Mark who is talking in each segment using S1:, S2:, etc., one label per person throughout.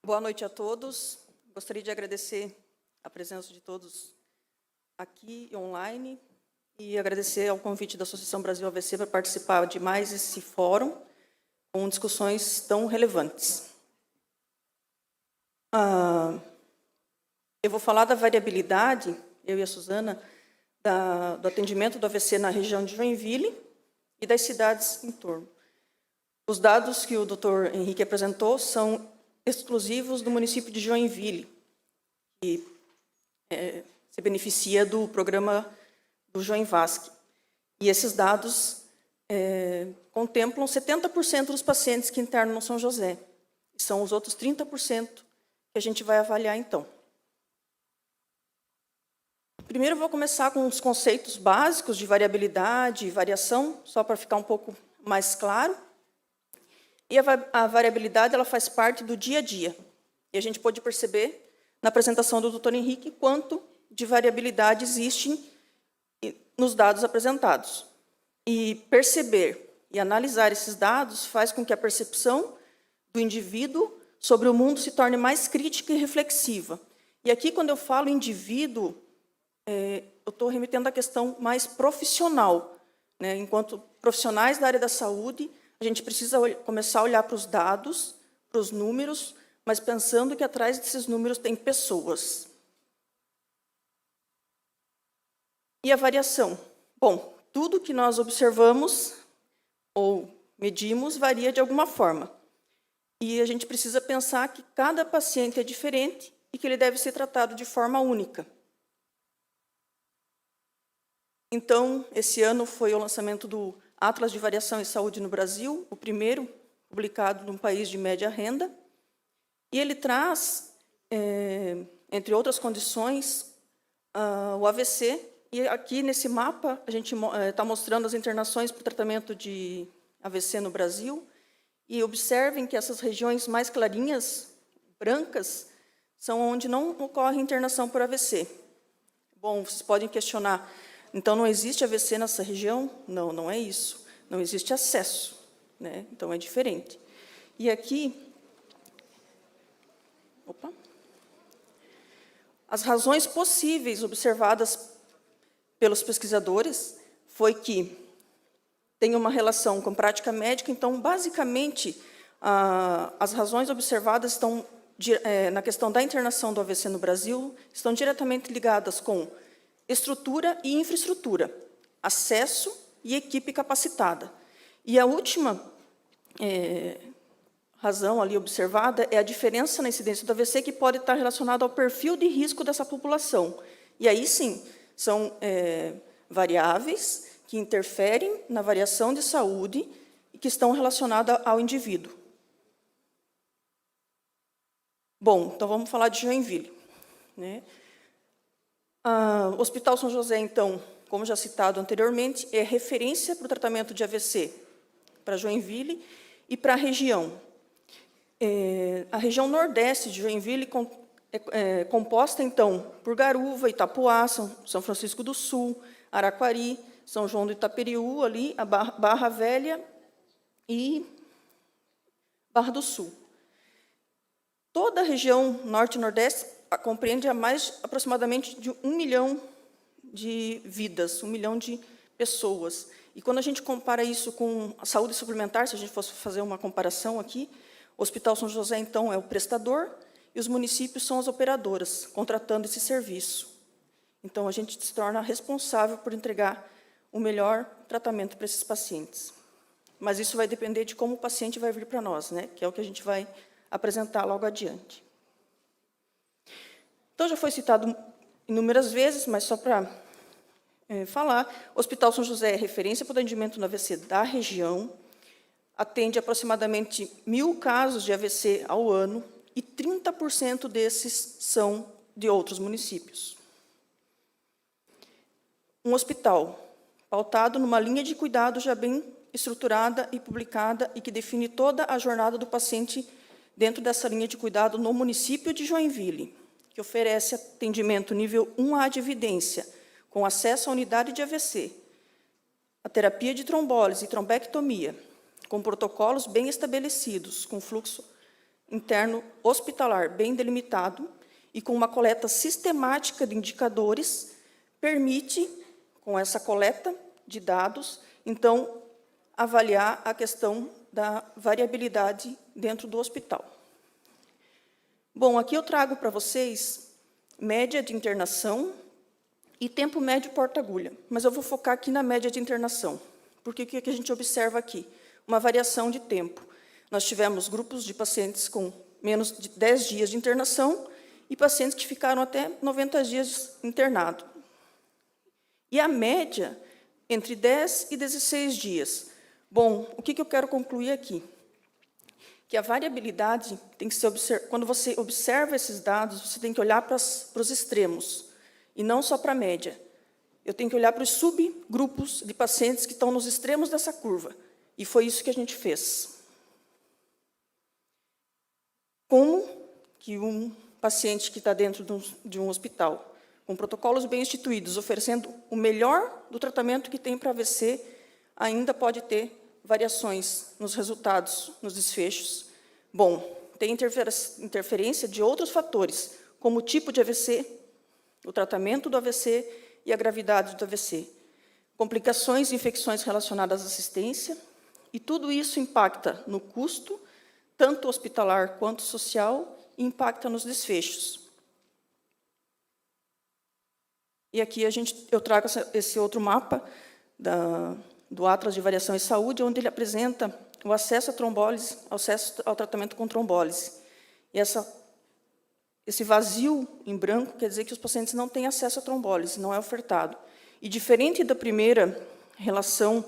S1: Boa noite a todos. Gostaria de agradecer a presença de todos aqui e online e agradecer ao convite da Associação Brasil AVC para participar de mais esse fórum com discussões tão relevantes. Eu vou falar da variabilidade, eu e a Suzana, do atendimento do AVC na região de Joinville e das cidades em torno. Os dados que o Dr. Henrique apresentou são exclusivos do município de Joinville, que se beneficia do programa do Joinvasc. E esses dados contemplam 70% dos pacientes que internam no São José. E são os outros 30% que a gente vai avaliar, então. Primeiro, eu vou começar com os conceitos básicos de variabilidade e variação, só para ficar um pouco mais claro. E a variabilidade ela faz parte do dia a dia. E a gente pode perceber, na apresentação do Dr. Henrique, quanto de variabilidade existe nos dados apresentados. E perceber e analisar esses dados faz com que a percepção do indivíduo sobre o mundo se torne mais crítica e reflexiva. E aqui, quando eu falo indivíduo, eu estou remetendo à questão mais profissional, né? Enquanto profissionais da área da saúde, a gente precisa começar a olhar para os dados, para os números, mas pensando que atrás desses números tem pessoas. E a variação? Bom, tudo que nós observamos ou medimos varia de alguma forma. E a gente precisa pensar que cada paciente é diferente e que ele deve ser tratado de forma única. Então, esse ano foi o lançamento do Atlas de Variação em Saúde no Brasil, o primeiro publicado num país de média renda. E ele traz, entre outras condições, o AVC. E aqui, nesse mapa, a gente está mostrando as internações para o tratamento de AVC no Brasil. E observem que essas regiões mais clarinhas, brancas, são onde não ocorre internação por AVC. Bom, vocês podem questionar, então não existe AVC nessa região? Não, não é isso. Não existe acesso, né? Então é diferente. E aqui, as razões possíveis observadas pelos pesquisadores foi que tem uma relação com prática médica, então, basicamente, as razões observadas estão, na questão da internação do AVC no Brasil, estão diretamente ligadas com estrutura e infraestrutura, acesso e equipe capacitada. E a última razão ali observada é a diferença na incidência do AVC, que pode estar relacionada ao perfil de risco dessa população. E aí, sim, são variáveis que interferem na variação de saúde e que estão relacionadas ao indivíduo. Bom, então vamos falar de Joinville, né? O Hospital São José, então, como já citado anteriormente, é referência para o tratamento de AVC para Joinville e para a região. A região nordeste de Joinville é composta, então, por Garuva, Itapuá, São Francisco do Sul, Araquari, São João do Itaperiú, ali, a Barra Velha e Barra do Sul. Toda a região norte e nordeste compreende aproximadamente de 1 milhão de vidas, 1 milhão de pessoas. E quando a gente compara isso com a saúde suplementar, se a gente fosse fazer uma comparação aqui, o Hospital São José, então, é o prestador e os municípios são as operadoras, contratando esse serviço. Então, a gente se torna responsável por entregar o melhor tratamento para esses pacientes. Mas isso vai depender de como o paciente vai vir para nós, né? Que é o que a gente vai apresentar logo adiante. Então, já foi citado inúmeras vezes, mas só para falar, o Hospital São José é referência para o atendimento no AVC da região, atende aproximadamente 1.000 casos de AVC ao ano, e 30% desses são de outros municípios. Um hospital pautado numa linha de cuidado já bem estruturada e publicada e que define toda a jornada do paciente dentro dessa linha de cuidado no município de Joinville, que oferece atendimento nível 1A de evidência, com acesso à unidade de AVC, a terapia de trombólise e trombectomia, com protocolos bem estabelecidos, com fluxo interno hospitalar bem delimitado e com uma coleta sistemática de indicadores, permite, com essa coleta de dados, então, avaliar a questão da variabilidade dentro do hospital. Bom, aqui eu trago para vocês média de internação e tempo médio porta-agulha, mas eu vou focar aqui na média de internação, porque o que a gente observa aqui? Uma variação de tempo. Nós tivemos grupos de pacientes com menos de 10 dias de internação e pacientes que ficaram até 90 dias internados. E a média, entre 10 e 16 dias. Bom, o que eu quero concluir aqui? Que a variabilidade tem que ser observada. Quando você observa esses dados, você tem que olhar para os extremos, e não só para a média. Eu tenho que olhar para os subgrupos de pacientes que estão nos extremos dessa curva. E foi isso que a gente fez. Como que um paciente que está dentro de um hospital, com protocolos bem instituídos, oferecendo o melhor do tratamento que tem para AVC, ainda pode ter variações nos resultados, nos desfechos. Bom, tem interferência de outros fatores, como o tipo de AVC, o tratamento do AVC e a gravidade do AVC, complicações e infecções relacionadas à assistência, e tudo isso impacta no custo, tanto hospitalar quanto social, e impacta nos desfechos. E aqui eu trago esse outro mapa do Atlas de Variação em Saúde, onde ele apresenta o acesso à trombólise, acesso ao tratamento com trombólise. E esse vazio em branco quer dizer que os pacientes não têm acesso à trombólise, não é ofertado. E diferente da primeira relação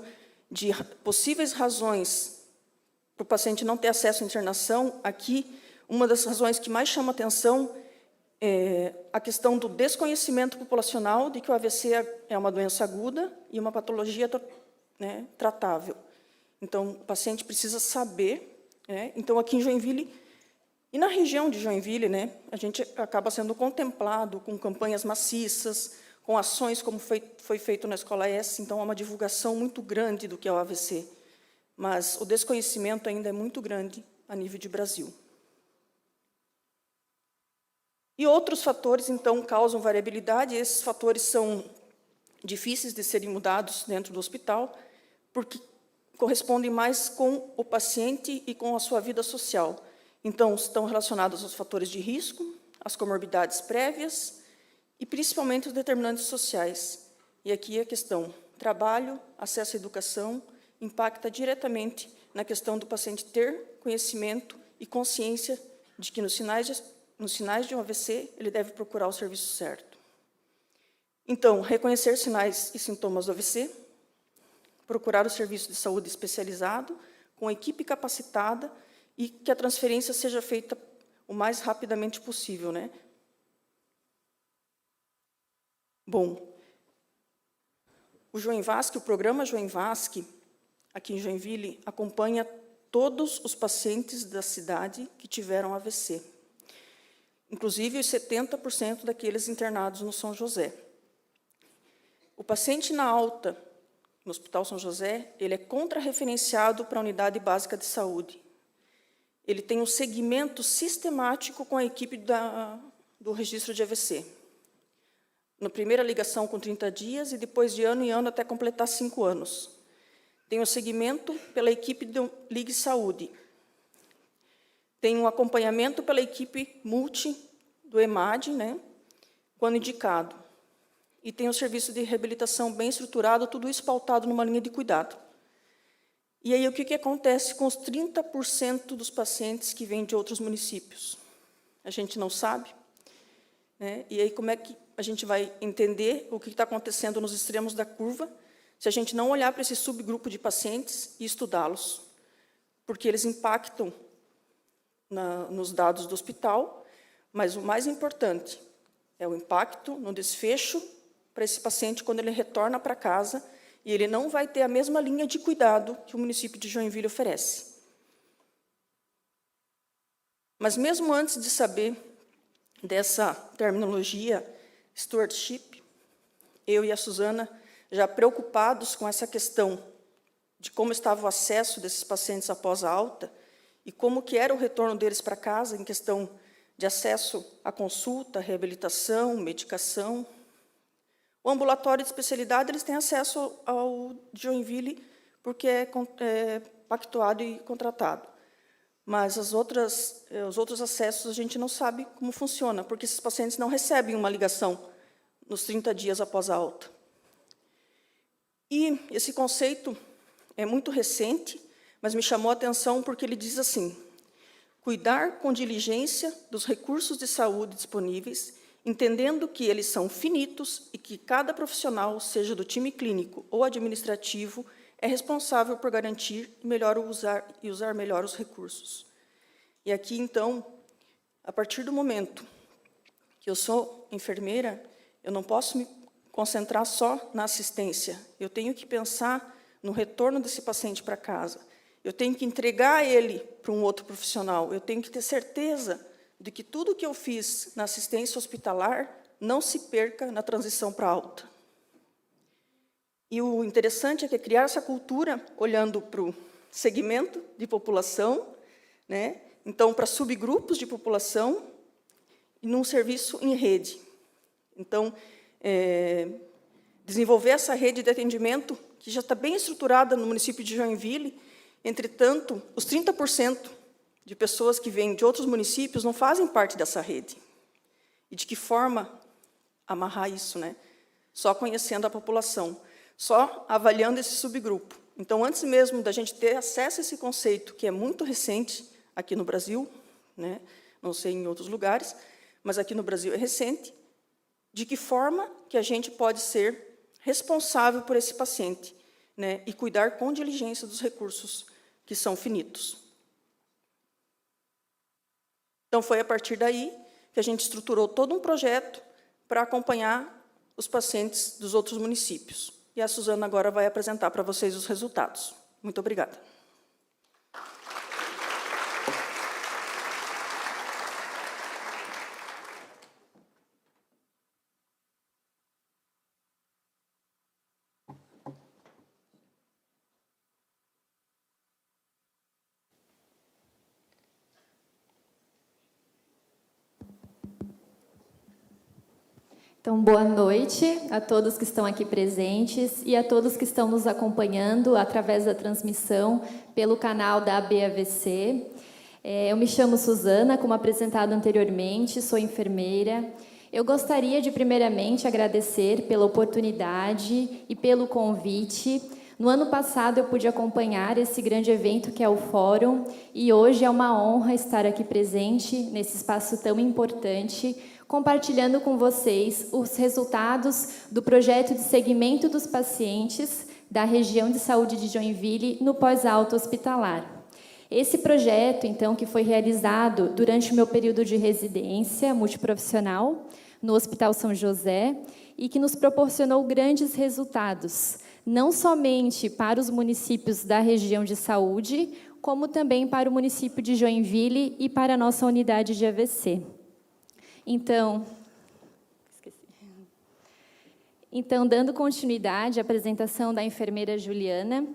S1: de possíveis razões para o paciente não ter acesso à internação, aqui, uma das razões que mais chama atenção é a questão do desconhecimento populacional de que o AVC é uma doença aguda e uma patologia, né, tratável. Então, o paciente precisa saber. Né? Então, aqui em Joinville, e na região de Joinville, né, a gente acaba sendo contemplado com campanhas maciças, com ações como foi feito na Escola S, então, há uma divulgação muito grande do que é o AVC. Mas o desconhecimento ainda é muito grande a nível de Brasil. E outros fatores, então, causam variabilidade, e esses fatores são difíceis de serem mudados dentro do hospital, porque correspondem mais com o paciente e com a sua vida social. Então, estão relacionados aos fatores de risco, às comorbidades prévias e, principalmente, os determinantes sociais. E aqui a questão trabalho, acesso à educação, impacta diretamente na questão do paciente ter conhecimento e consciência de que nos sinais de um AVC, ele deve procurar o serviço certo. Então, reconhecer sinais e sintomas do AVC, procurar o serviço de saúde especializado, com equipe capacitada, e que a transferência seja feita o mais rapidamente possível. Né? Bom, o Joinvasc, o programa Joinvasc, aqui em Joinville, acompanha todos os pacientes da cidade que tiveram AVC, inclusive os 70% daqueles internados no São José. O paciente na alta, no Hospital São José, ele é contrarreferenciado para a unidade básica de saúde. Ele tem um segmento sistemático com a equipe do registro de AVC. Na primeira ligação com 30 dias e depois de ano em ano até completar 5 anos. Tem um segmento pela equipe do Ligue Saúde. Tem um acompanhamento pela equipe multi do EMAD, né, quando indicado. E tem um serviço de reabilitação bem estruturado, tudo isso pautado numa linha de cuidado. E aí, o que acontece com os 30% dos pacientes que vêm de outros municípios? A gente não sabe. Né? E aí, como é que a gente vai entender o que está acontecendo nos extremos da curva, se a gente não olhar para esse subgrupo de pacientes e estudá-los? Porque eles impactam nos dados do hospital, mas o mais importante é o impacto no desfecho para esse paciente quando ele retorna para casa, e ele não vai ter a mesma linha de cuidado que o município de Joinville oferece. Mas, mesmo antes de saber dessa terminologia, stewardship, eu e a Suzana, já preocupados com essa questão de como estava o acesso desses pacientes após a alta, e como que era o retorno deles para casa em questão de acesso à consulta, reabilitação, medicação. O ambulatório de especialidade, eles têm acesso ao Joinville porque é pactuado e contratado. Mas os outros acessos a gente não sabe como funciona, porque esses pacientes não recebem uma ligação nos 30 dias após a alta. E esse conceito é muito recente, mas me chamou a atenção porque ele diz assim: cuidar com diligência dos recursos de saúde disponíveis, entendendo que eles são finitos e que cada profissional, seja do time clínico ou administrativo, é responsável por garantir usar melhor os recursos. E aqui, então, a partir do momento que eu sou enfermeira, eu não posso me concentrar só na assistência. Eu tenho que pensar no retorno desse paciente para casa. Eu tenho que entregar ele para um outro profissional. Eu tenho que ter certeza de que tudo que eu fiz na assistência hospitalar não se perca na transição para alta. E o interessante é que criar essa cultura olhando para o segmento de população, né? Então, para subgrupos de população e num serviço em rede. Então, desenvolver essa rede de atendimento, que já está bem estruturada no município de Joinville. Entretanto, os 30% de pessoas que vêm de outros municípios não fazem parte dessa rede. E de que forma amarrar isso, né? Só conhecendo a população, só avaliando esse subgrupo. Então, antes mesmo da gente ter acesso a esse conceito, que é muito recente aqui no Brasil, né? Não sei em outros lugares, mas aqui no Brasil é recente, de que forma que a gente pode ser responsável por esse paciente, né? E cuidar com diligência dos recursos que são finitos. Então, foi a partir daí que a gente estruturou todo um projeto para acompanhar os pacientes dos outros municípios. E a Suzana agora vai apresentar para vocês os resultados. Muito obrigada.
S2: Então, boa noite a todos que estão aqui presentes e a todos que estão nos acompanhando através da transmissão pelo canal da ABAVC. Eu me chamo Suzana, como apresentado anteriormente, sou enfermeira. Eu gostaria de, primeiramente, agradecer pela oportunidade e pelo convite. No ano passado, eu pude acompanhar esse grande evento que é o Fórum, e hoje é uma honra estar aqui presente nesse espaço tão importante, compartilhando com vocês os resultados do projeto de segmento dos pacientes da região de saúde de Joinville no pós-alto hospitalar. Esse projeto, então, que foi realizado durante o meu período de residência multiprofissional no Hospital São José e que nos proporcionou grandes resultados, não somente para os municípios da região de saúde, como também para o município de Joinville e para a nossa unidade de AVC. Então, dando continuidade à apresentação da enfermeira Juliana,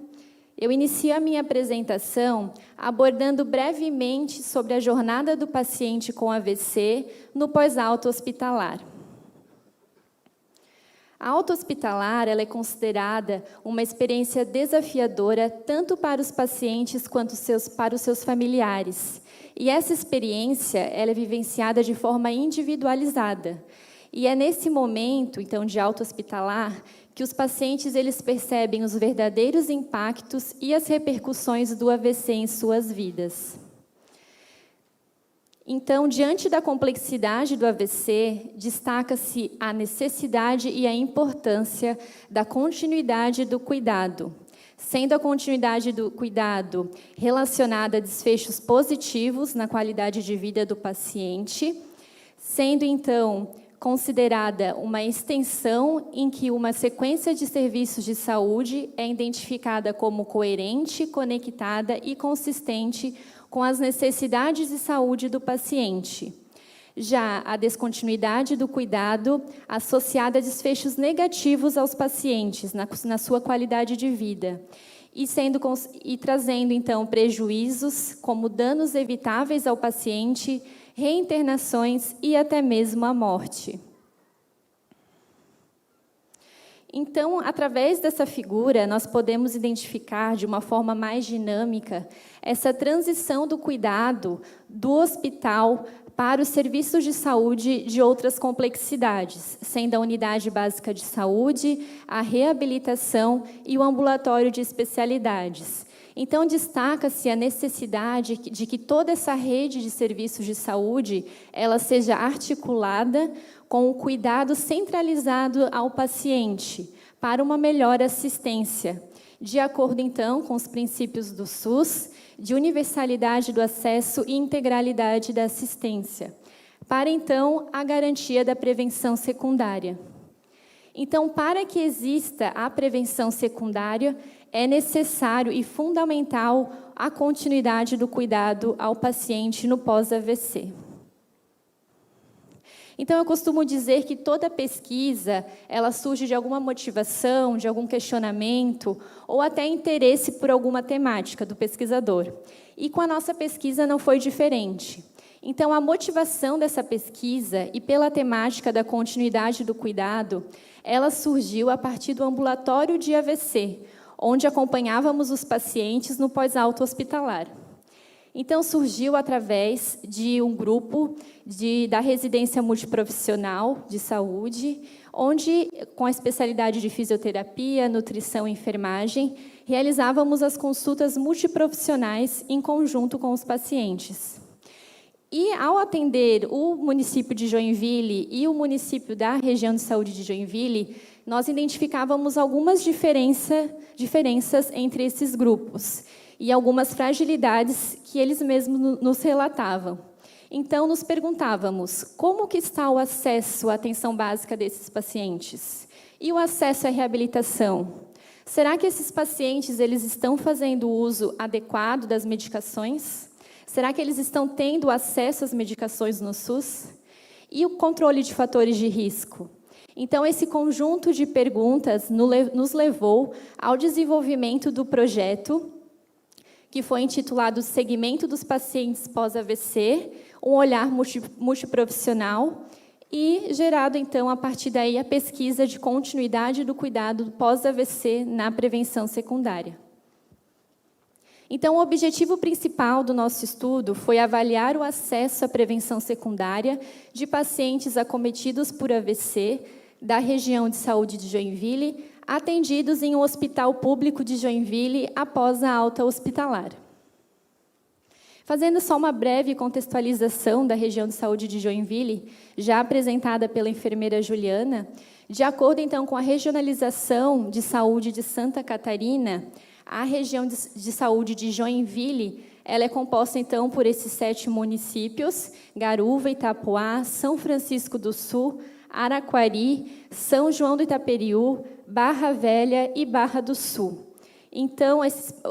S2: eu inicio a minha apresentação abordando brevemente sobre a jornada do paciente com AVC no pós-alto hospitalar. A alta hospitalar ela é considerada uma experiência desafiadora tanto para os pacientes quanto para os seus familiares. E essa experiência ela é vivenciada de forma individualizada. E é nesse momento, então, de alta hospitalar, que os pacientes eles percebem os verdadeiros impactos e as repercussões do AVC em suas vidas. Então, diante da complexidade do AVC, destaca-se a necessidade e a importância da continuidade do cuidado, sendo a continuidade do cuidado relacionada a desfechos positivos na qualidade de vida do paciente, sendo, então, considerada uma extensão em que uma sequência de serviços de saúde é identificada como coerente, conectada e consistente com as necessidades de saúde do paciente. Já a descontinuidade do cuidado associada a desfechos negativos aos pacientes na sua qualidade de vida. e trazendo, então, prejuízos como danos evitáveis ao paciente, reinternações e até mesmo a morte. Então, através dessa figura, nós podemos identificar de uma forma mais dinâmica essa transição do cuidado do hospital para os serviços de saúde de outras complexidades, sendo a unidade básica de saúde, a reabilitação e o ambulatório de especialidades. Então, destaca-se a necessidade de que toda essa rede de serviços de saúde ela seja articulada com o cuidado centralizado ao paciente, para uma melhor assistência, de acordo, então, com os princípios do SUS, de universalidade do acesso e integralidade da assistência, para, então, a garantia da prevenção secundária. Então, para que exista a prevenção secundária, é necessário e fundamental a continuidade do cuidado ao paciente no pós-AVC. Então, eu costumo dizer que toda pesquisa, ela surge de alguma motivação, de algum questionamento, ou até interesse por alguma temática do pesquisador. E com a nossa pesquisa não foi diferente. Então, a motivação dessa pesquisa, e pela temática da continuidade do cuidado, ela surgiu a partir do ambulatório de AVC, onde acompanhávamos os pacientes no pós-alto hospitalar. Então, surgiu através de um grupo da residência multiprofissional de saúde, onde, com a especialidade de fisioterapia, nutrição e enfermagem, realizávamos as consultas multiprofissionais em conjunto com os pacientes. E, ao atender o município de Joinville e o município da região de saúde de Joinville, nós identificávamos algumas diferenças entre esses grupos e algumas fragilidades que eles mesmos nos relatavam. Então, nos perguntávamos, como que está o acesso à atenção básica desses pacientes? E o acesso à reabilitação? Será que esses pacientes eles estão fazendo uso adequado das medicações? Será que eles estão tendo acesso às medicações no SUS? E o controle de fatores de risco? Então, esse conjunto de perguntas nos levou ao desenvolvimento do projeto, que foi intitulado Segmento dos Pacientes Pós-AVC, um olhar multiprofissional, e gerado, então, a partir daí, a pesquisa de continuidade do cuidado pós-AVC na prevenção secundária. Então, o objetivo principal do nosso estudo foi avaliar o acesso à prevenção secundária de pacientes acometidos por AVC da região de saúde de Joinville, atendidos em um hospital público de Joinville após a alta hospitalar. Fazendo só uma breve contextualização da região de saúde de Joinville, já apresentada pela enfermeira Juliana, de acordo, então, com a regionalização de saúde de Santa Catarina, a região de saúde de Joinville, ela é composta, então, por esses 7 municípios: Garuva, Itapoá, São Francisco do Sul, Araquari, São João do Itaperiú, Barra Velha e Barra do Sul. Então,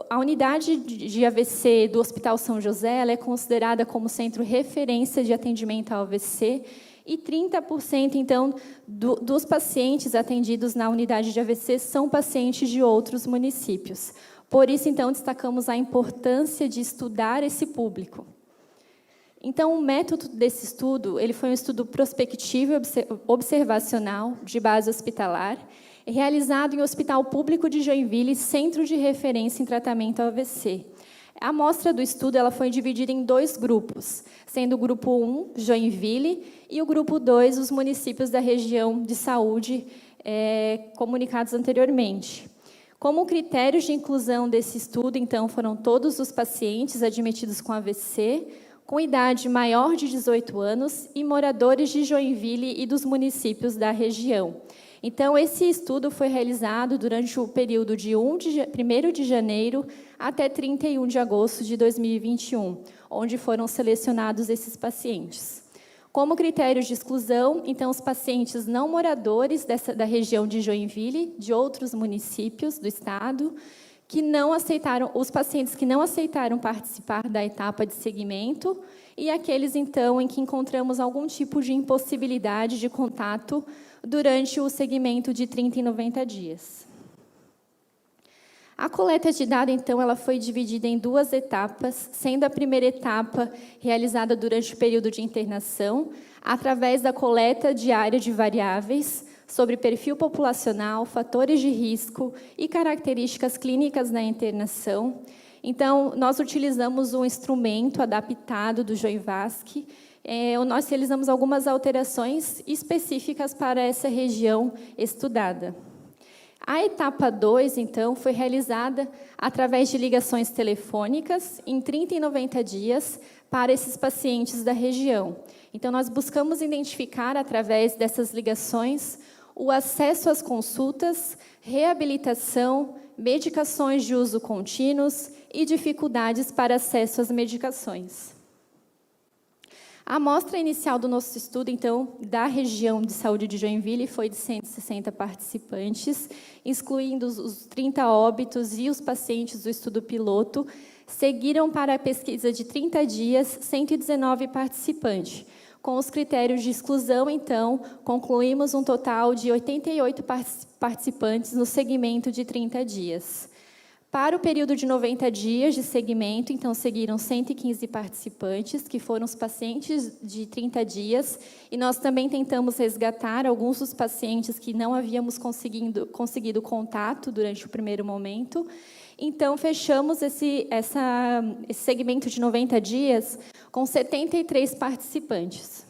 S2: a unidade de AVC do Hospital São José ela é considerada como centro referência de atendimento ao AVC, e 30%, então, dos pacientes atendidos na unidade de AVC são pacientes de outros municípios. Por isso, então, destacamos a importância de estudar esse público. Então, o método desse estudo ele foi um estudo prospectivo e observacional de base hospitalar, realizado em Hospital Público de Joinville, centro de referência em tratamento ao AVC. A amostra do estudo ela foi dividida em 2 grupos, sendo o grupo 1, Joinville, e o grupo 2, os municípios da região de saúde comunicados anteriormente. Como critérios de inclusão desse estudo, então, foram todos os pacientes admitidos com AVC, com idade maior de 18 anos e moradores de Joinville e dos municípios da região. Então, esse estudo foi realizado durante o período de 1º de janeiro até 31 de agosto de 2021, onde foram selecionados esses pacientes. Como critérios de exclusão, então, os pacientes não moradores da região de Joinville, de outros municípios do estado, os pacientes que não aceitaram participar da etapa de segmento, e aqueles, então, em que encontramos algum tipo de impossibilidade de contato durante o segmento de 30 e 90 dias. A coleta de dados, então, ela foi dividida em 2 etapas, sendo a primeira etapa realizada durante o período de internação, através da coleta diária de variáveis sobre perfil populacional, fatores de risco e características clínicas na internação. Então, nós utilizamos um instrumento adaptado do Joinvasc. Nós realizamos algumas alterações específicas para essa região estudada. A etapa 2, então, foi realizada através de ligações telefônicas em 30 e 90 dias para esses pacientes da região. Então, nós buscamos identificar, através dessas ligações, o acesso às consultas, reabilitação, medicações de uso contínuos e dificuldades para acesso às medicações. A amostra inicial do nosso estudo, então, da região de saúde de Joinville foi de 160 participantes, excluindo os 30 óbitos e os pacientes do estudo piloto. Seguiram para a pesquisa de 30 dias 119 participantes. Com os critérios de exclusão, então, concluímos um total de 88 participantes no segmento de 30 dias. Para o período de 90 dias de segmento, então, seguiram 115 participantes, que foram os pacientes de 30 dias, e nós também tentamos resgatar alguns dos pacientes que não havíamos conseguido contato durante o primeiro momento. Então, fechamos esse segmento de 90 dias com 73 participantes.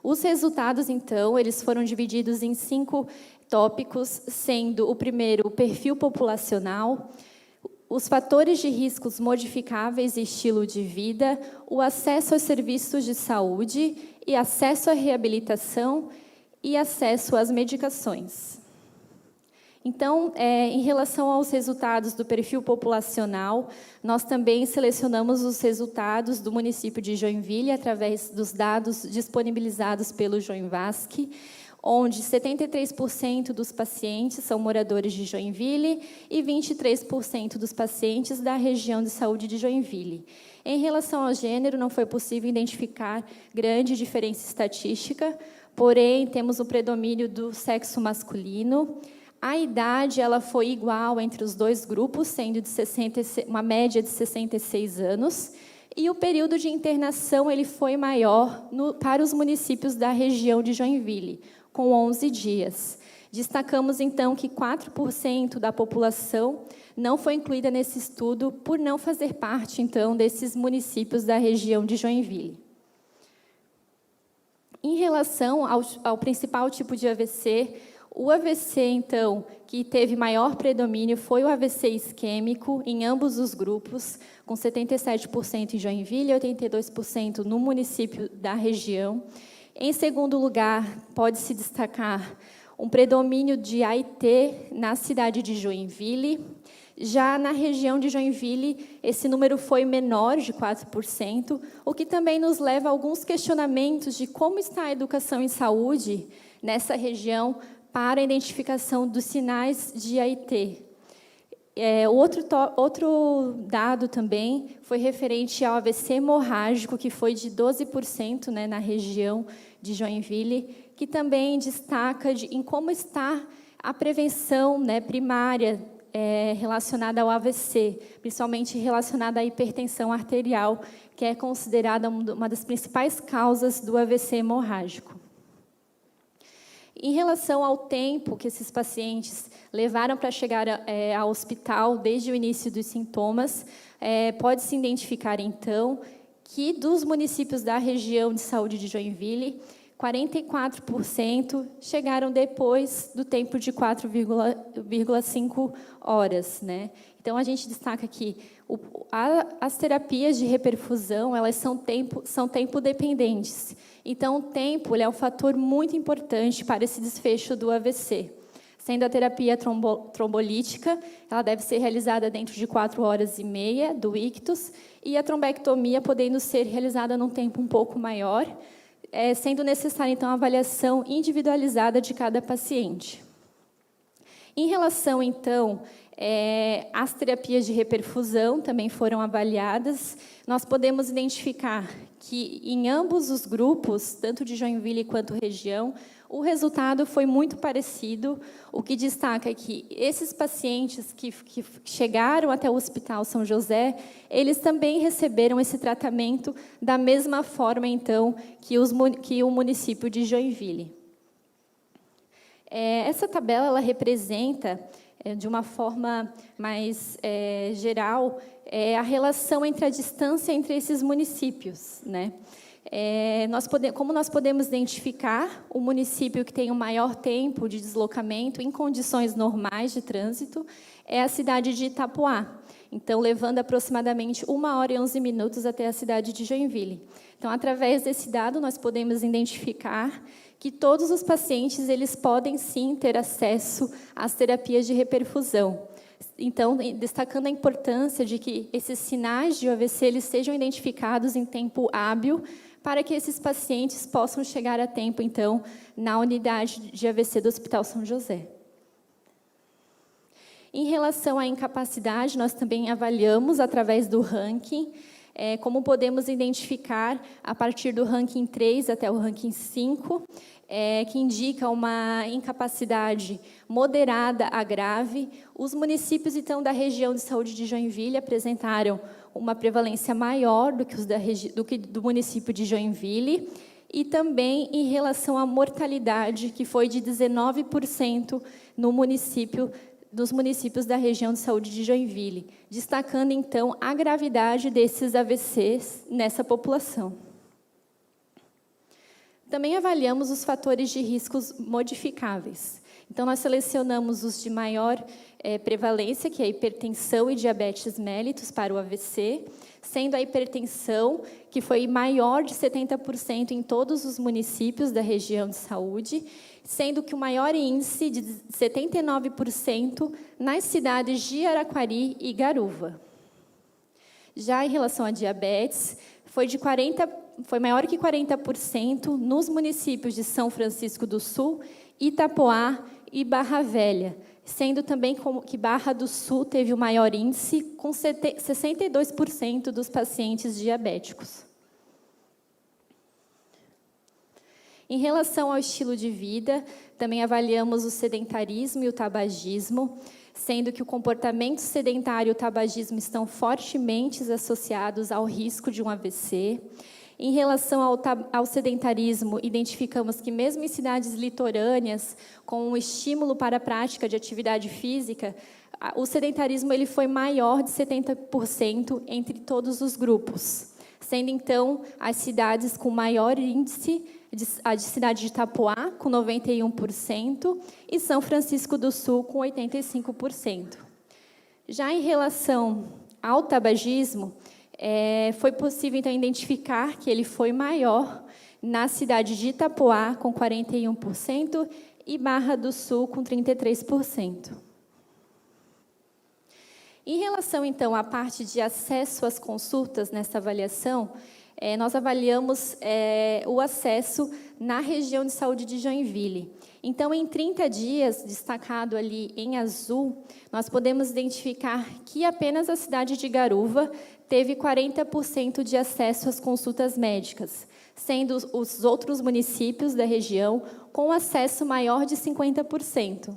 S2: Os resultados, então, eles foram divididos em 5 tópicos, sendo o primeiro o perfil populacional, os fatores de riscos modificáveis e estilo de vida, o acesso aos serviços de saúde e acesso à reabilitação e acesso às medicações. Então, em relação aos resultados do perfil populacional, nós também selecionamos os resultados do município de Joinville através dos dados disponibilizados pelo Joinvasc, onde 73% dos pacientes são moradores de Joinville e 23% dos pacientes da região de saúde de Joinville. Em relação ao gênero, não foi possível identificar grande diferença estatística, porém, temos o predomínio do sexo masculino. A idade ela foi igual entre os 2 grupos, sendo uma média de 66 anos, e o período de internação ele foi maior para os municípios da região de Joinville, com 11 dias. Destacamos, então, que 4% da população não foi incluída nesse estudo por não fazer parte, então, desses municípios da região de Joinville. Em relação ao principal tipo de AVC, o AVC, então, que teve maior predomínio foi o AVC isquêmico em ambos os grupos, com 77% em Joinville e 82% no município da região. Em segundo lugar, pode-se destacar um predomínio de AIT na cidade de Joinville. Já na região de Joinville, esse número foi menor, de 4%, o que também nos leva a alguns questionamentos de como está a educação em saúde nessa região para a identificação dos sinais de AIT. Outro dado também foi referente ao AVC hemorrágico, que foi de 12%, né, na região de Joinville, que também destaca em como está a prevenção, né, primária relacionada ao AVC, principalmente relacionada à hipertensão arterial, que é considerada uma das principais causas do AVC hemorrágico. Em relação ao tempo que esses pacientes levaram para chegar ao hospital desde o início dos sintomas, pode-se identificar, então, que dos municípios da região de saúde de Joinville, 44% chegaram depois do tempo de 4,5 horas, né? Então, a gente destaca que as terapias de reperfusão, elas são tempo dependentes. Então, o tempo é um fator muito importante para esse desfecho do AVC. Sendo a terapia trombolítica, ela deve ser realizada dentro de 4 horas e meia do ictus, e a trombectomia podendo ser realizada num tempo um pouco maior, sendo necessária, então, a avaliação individualizada de cada paciente. Em relação, então, as terapias de reperfusão também foram avaliadas. Nós podemos identificar que, em ambos os grupos, tanto de Joinville quanto região, o resultado foi muito parecido. O que destaca é que esses pacientes que chegaram até o Hospital São José, eles também receberam esse tratamento da mesma forma, então, que o município de Joinville. Essa tabela ela representa, de uma forma mais geral, a relação entre a distância entre esses municípios, né? Como nós podemos identificar o município que tem o maior tempo de deslocamento em condições normais de trânsito é a cidade de Itapoá. Então, levando aproximadamente 1h11 até a cidade de Joinville. Então, através desse dado, nós podemos identificar que todos os pacientes eles podem, sim, ter acesso às terapias de reperfusão. Então, destacando a importância de que esses sinais de AVC eles sejam identificados em tempo hábil, para que esses pacientes possam chegar a tempo, então, na unidade de AVC do Hospital São José. Em relação à incapacidade, nós também avaliamos, através do ranking, como podemos identificar, a partir do ranking 3 até o ranking 5, que indica uma incapacidade moderada a grave. Os municípios, então, da região de saúde de Joinville apresentaram uma prevalência maior do que do município de Joinville, e também em relação à mortalidade, que foi de 19% dos municípios da região de saúde de Joinville, destacando, então, a gravidade desses AVCs nessa população. Também avaliamos os fatores de riscos modificáveis. Então, nós selecionamos os de maior prevalência, que é a hipertensão e diabetes mellitus para o AVC, sendo a hipertensão, que foi maior de 70% em todos os municípios da região de saúde, sendo que o maior índice de 79% nas cidades de Araquari e Garuva. Já em relação à diabetes, foi maior que 40% nos municípios de São Francisco do Sul, Itapoá e Barra Velha, sendo também que Barra do Sul teve o maior índice, com 62% dos pacientes diabéticos. Em relação ao estilo de vida, também avaliamos o sedentarismo e o tabagismo, sendo que o comportamento sedentário e o tabagismo estão fortemente associados ao risco de um AVC. Em relação ao sedentarismo, identificamos que, mesmo em cidades litorâneas, com um estímulo para a prática de atividade física, o sedentarismo ele foi maior de 70% entre todos os grupos, sendo, então, as cidades com maior índice, a cidade de Itapoá, com 91%, e São Francisco do Sul, com 85%. Já em relação ao tabagismo, foi possível, então, identificar que ele foi maior na cidade de Itapoá, com 41%, e Barra do Sul, com 33%. Em relação, então, à parte de acesso às consultas nessa avaliação, nós avaliamos o acesso na região de saúde de Joinville. Então, em 30 dias, destacado ali em azul, nós podemos identificar que apenas a cidade de Garuva teve 40% de acesso às consultas médicas, sendo os outros municípios da região com acesso maior de 50%.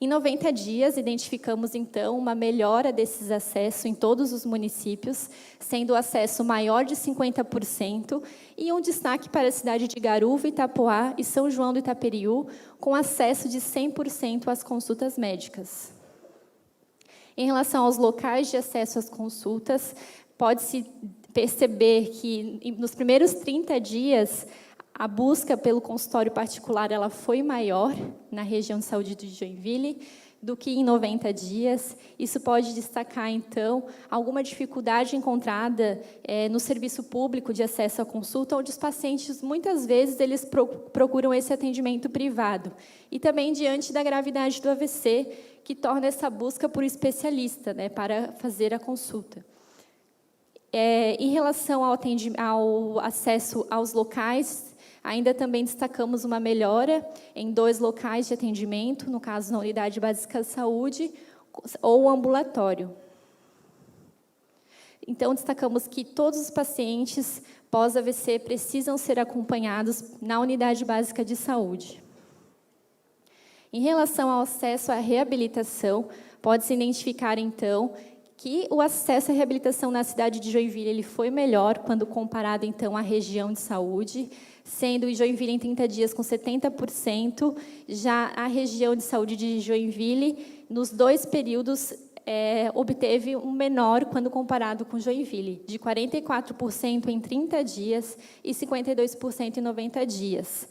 S2: Em 90 dias, identificamos, então, uma melhora desses acessos em todos os municípios, sendo o acesso maior de 50%, e um destaque para a cidade de Garuva, Itapoá e São João do Itaperiú, com acesso de 100% às consultas médicas. Em relação aos locais de acesso às consultas, pode-se perceber que, nos primeiros 30 dias, a busca pelo consultório particular ela foi maior na região de saúde de Joinville do que em 90 dias. Isso pode destacar, então, alguma dificuldade encontrada no serviço público de acesso à consulta, onde os pacientes, muitas vezes, eles procuram esse atendimento privado. E também diante da gravidade do AVC, que torna essa busca por especialista, né, para fazer a consulta. Em relação ao acesso aos locais, Ainda também destacamos uma melhora em 2 locais de atendimento, no caso, na Unidade Básica de Saúde ou ambulatório. Então, destacamos que todos os pacientes pós-AVC precisam ser acompanhados na Unidade Básica de Saúde. Em relação ao acesso à reabilitação, pode-se identificar, então, que o acesso à reabilitação na cidade de Joinville ele foi melhor quando comparado, então, à região de saúde, sendo Joinville em 30 dias com 70%, já a região de saúde de Joinville, nos 2 períodos, obteve um menor quando comparado com Joinville, de 44% em 30 dias e 52% em 90 dias.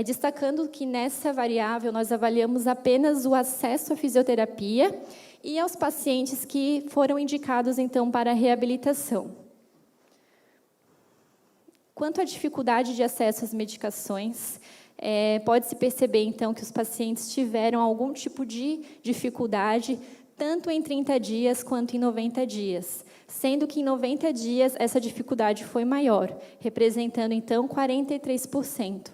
S2: Destacando que nessa variável nós avaliamos apenas o acesso à fisioterapia e aos pacientes que foram indicados, então, para a reabilitação. Quanto à dificuldade de acesso às medicações, pode-se perceber, então, que os pacientes tiveram algum tipo de dificuldade, tanto em 30 dias quanto em 90 dias, sendo que em 90 dias essa dificuldade foi maior, representando, então, 43%.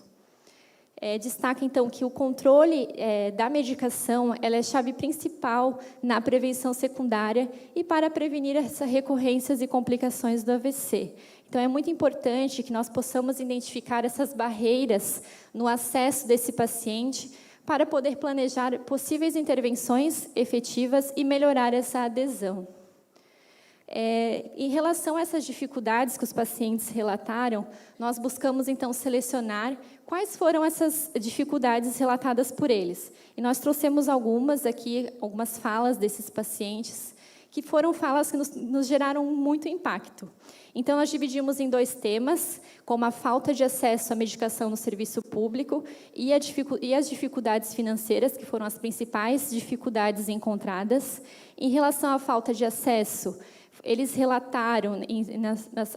S2: Destaca, então, que o controle da medicação ela é chave principal na prevenção secundária e para prevenir essas recorrências e complicações do AVC. Então, é muito importante que nós possamos identificar essas barreiras no acesso desse paciente para poder planejar possíveis intervenções efetivas e melhorar essa adesão. Em relação a essas dificuldades que os pacientes relataram, nós buscamos, então, selecionar quais foram essas dificuldades relatadas por eles. E nós trouxemos algumas falas desses pacientes, que foram falas que nos geraram muito impacto. Então, nós dividimos em 2 temas, como a falta de acesso à medicação no serviço público e as dificuldades financeiras, que foram as principais dificuldades encontradas. Em relação à falta de acesso, eles relataram,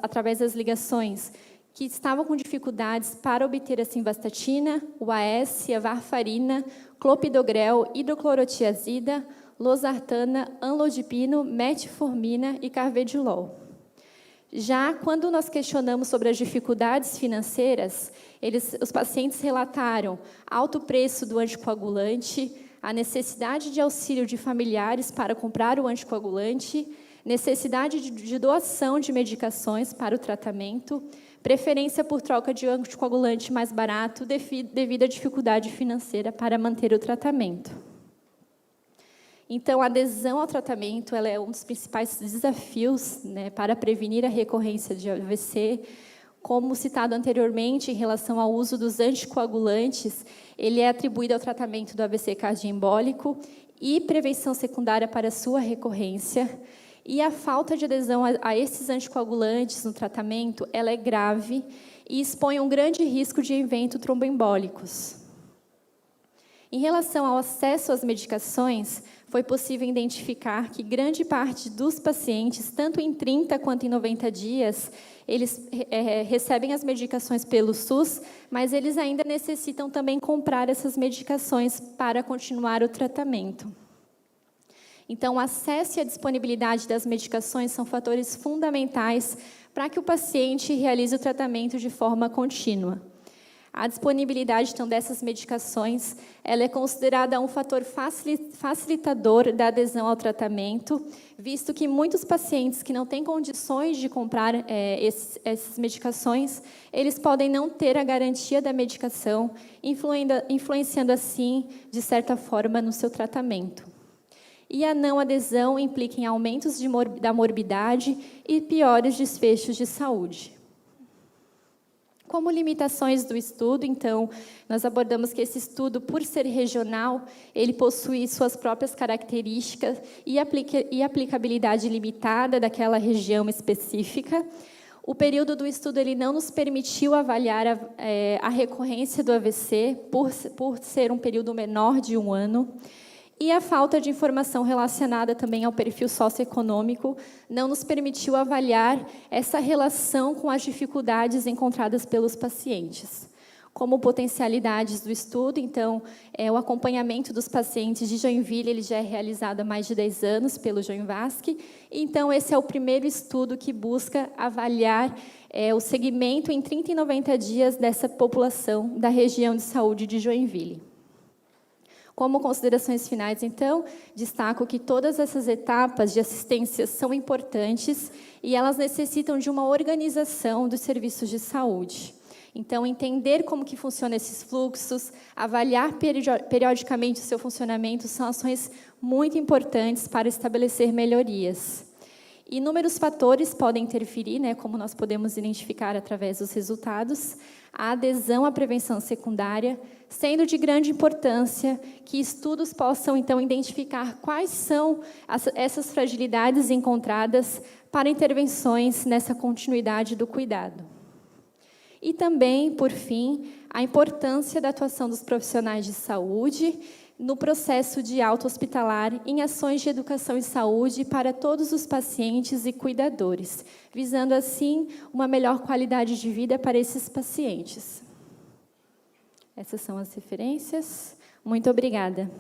S2: através das ligações, que estavam com dificuldades para obter a simvastatina, o AS, a varfarina, clopidogrel, hidroclorotiazida, losartana, anlodipino, metformina e carvedilol. Já quando nós questionamos sobre as dificuldades financeiras, os pacientes relataram alto preço do anticoagulante, a necessidade de auxílio de familiares para comprar o anticoagulante, necessidade de doação de medicações para o tratamento, preferência por troca de anticoagulante mais barato devido à dificuldade financeira para manter o tratamento. Então, a adesão ao tratamento ela é um dos principais desafios, né, para prevenir a recorrência de AVC. Como citado anteriormente, em relação ao uso dos anticoagulantes, ele é atribuído ao tratamento do AVC cardioembólico e prevenção secundária para sua recorrência. E a falta de adesão a esses anticoagulantes no tratamento ela é grave e expõe um grande risco de eventos tromboembólicos. Em relação ao acesso às medicações, foi possível identificar que grande parte dos pacientes, tanto em 30 quanto em 90 dias, eles recebem as medicações pelo SUS, mas eles ainda necessitam também comprar essas medicações para continuar o tratamento. Então, o acesso e a disponibilidade das medicações são fatores fundamentais para que o paciente realize o tratamento de forma contínua. A disponibilidade, então, dessas medicações, ela é considerada um fator facilitador da adesão ao tratamento, visto que muitos pacientes que não têm condições de comprar essas medicações, eles podem não ter a garantia da medicação, influenciando, assim, de certa forma, no seu tratamento. E a não adesão implica em aumentos da morbidade e piores desfechos de saúde. Como limitações do estudo, então, nós abordamos que esse estudo, por ser regional, ele possui suas próprias características e aplicabilidade limitada daquela região específica. O período do estudo ele não nos permitiu avaliar a recorrência do AVC, por ser um período menor de 1 ano. E a falta de informação relacionada também ao perfil socioeconômico não nos permitiu avaliar essa relação com as dificuldades encontradas pelos pacientes. Como potencialidades do estudo, então, o acompanhamento dos pacientes de Joinville ele já é realizado há mais de 10 anos pelo Joinvasc. Então, esse é o primeiro estudo que busca avaliar o segmento em 30 e 90 dias dessa população da região de saúde de Joinville. Como considerações finais, então, destaco que todas essas etapas de assistência são importantes e elas necessitam de uma organização dos serviços de saúde. Então, entender como que funcionam esses fluxos, avaliar periodicamente o seu funcionamento, são ações muito importantes para estabelecer melhorias. Inúmeros fatores podem interferir, como nós podemos identificar através dos resultados, a adesão à prevenção secundária, sendo de grande importância que estudos possam, então, identificar quais são essas fragilidades encontradas para intervenções nessa continuidade do cuidado. E também, por fim, a importância da atuação dos profissionais de saúde no processo de alta hospitalar em ações de educação e saúde para todos os pacientes e cuidadores, visando, assim, uma melhor qualidade de vida para esses pacientes. Essas são as referências. Muito obrigada.